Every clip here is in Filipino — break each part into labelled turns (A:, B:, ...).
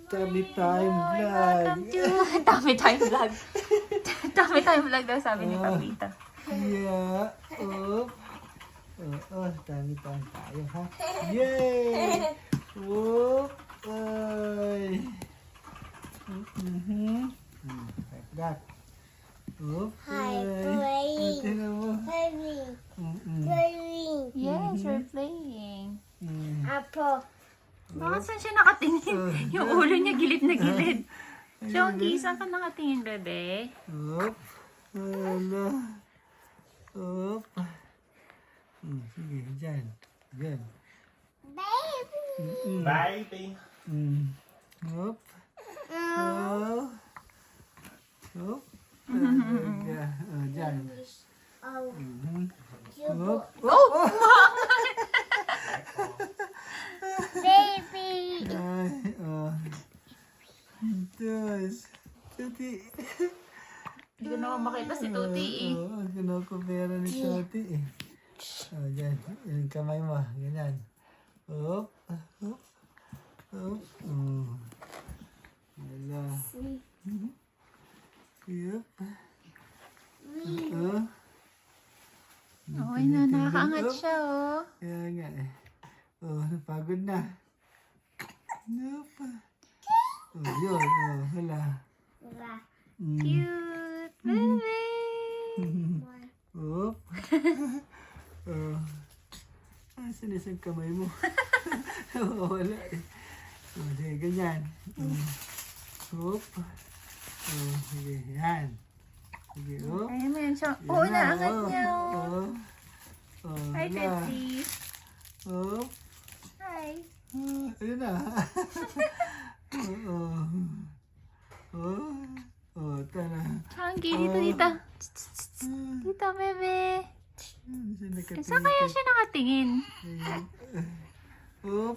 A: Tummy time
B: Welcome
A: vlog.
B: to Tummy Time Vlog. Tummy Time Vlog daw sabi ni Papita.
A: Yeah. Oh. Tummy time tayo ha. Yay! Oh. Ay. Like that. Oh.
C: Hi,
A: Ay. Tingnan mo.
C: Playing.
B: Yes, we're playing.
C: Apple.
B: Bakit saan siya nakatingin? Yung ulo niya gilid na gilid. Chonky, saan ka nakatingin, bebe?
A: Op. Wala. Op. Sige, dyan. Dyan.
C: Baby.
D: Baby.
A: Op. Oh. Op. Dyan.
C: Oh,
A: Op.
B: Oh!
C: baby.
A: Ay, Dos. Tuti.
B: Hindi ko naman makita si Tuti eh.
A: Oo, kinukupera ni Tuti eh. Dyan. Yung kamay mo. Ganyan. Op. Op. Op. Wala. Yup.
B: Okay na, nakakaangat siya oh.
A: Kaya nga eh. Napagod na. Nope. Yun. Wala.
B: Cute, baby.
A: Op. Asan isang kamay mo? Wala eh. Sige, ganyan. Op. Sige, yan. Sige, op.
B: Ayun mo yan siya. Oo, naangat niya oh. Hi,
A: Wala.
B: Tetsi.
A: Op.
B: Hi.
A: Ayun na. Tara.
B: Chonky, dito, dito. Dito, bebe. Saan kaya siya nakatingin?
A: Op.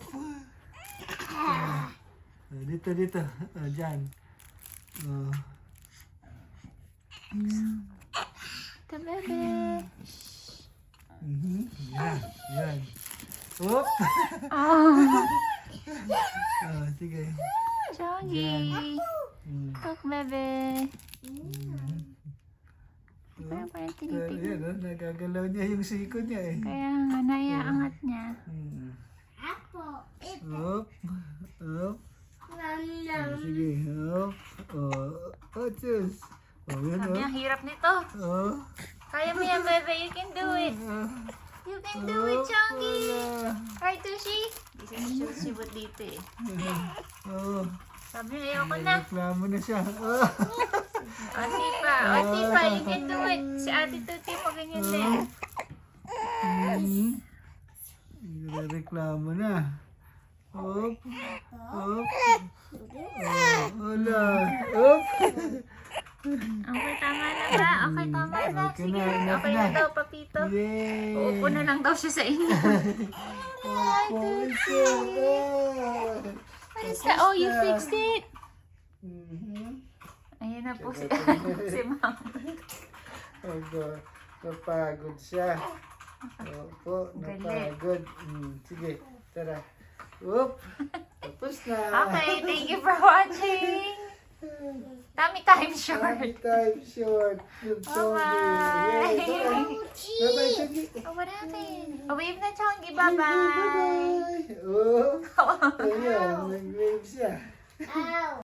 A: Dito, dito. Dyan.
B: Dito, bebe.
A: Yan. Yan. Op.
B: Oh,
A: Sige.
B: Chonky. Look, bebe. Parang tinitignan.
A: Yan, nagagalaw niya yung siko niya eh.
B: Kaya nga, naiaangat niya.
C: Apple.
A: Op. Op.
C: Nom.
A: Sige. Op. Cheers. Yan
B: Sabi ang hirap nito. Kaya mo yan, bebe. You can do it. You can do it, Chonky. Right, Tushi? Hindi siya sibot dito eh. Sabi niya, ayoko na.
A: Reklamo na siya.
B: Ati pa, you can do it. Si Ate Tuti mo ganyan din.
A: Reklamo na. Op. Op. Wala. Op.
B: Okay, tama na ba? Okay, tama na.
A: Okay
B: Sige,
A: na, enough
B: okay na
A: na.
B: daw, Papito.
A: Yay!
B: Uupo na lang daw siya sa inyo. What is that? Oh, you fixed it. Ayan na po si Ma'am.
A: Napagod siya. Opo, napagod. Sige, tara. Oop, tapos na.
B: Okay, thank you for watching. Tummy time short.
A: Time short.
B: Bye-bye.
A: Bye-bye, Chucky.
B: Oh, what happened? Oh, wave na, Chonky. Bye-bye.
A: Bye-bye. Oh, ayan, nag-wave siya.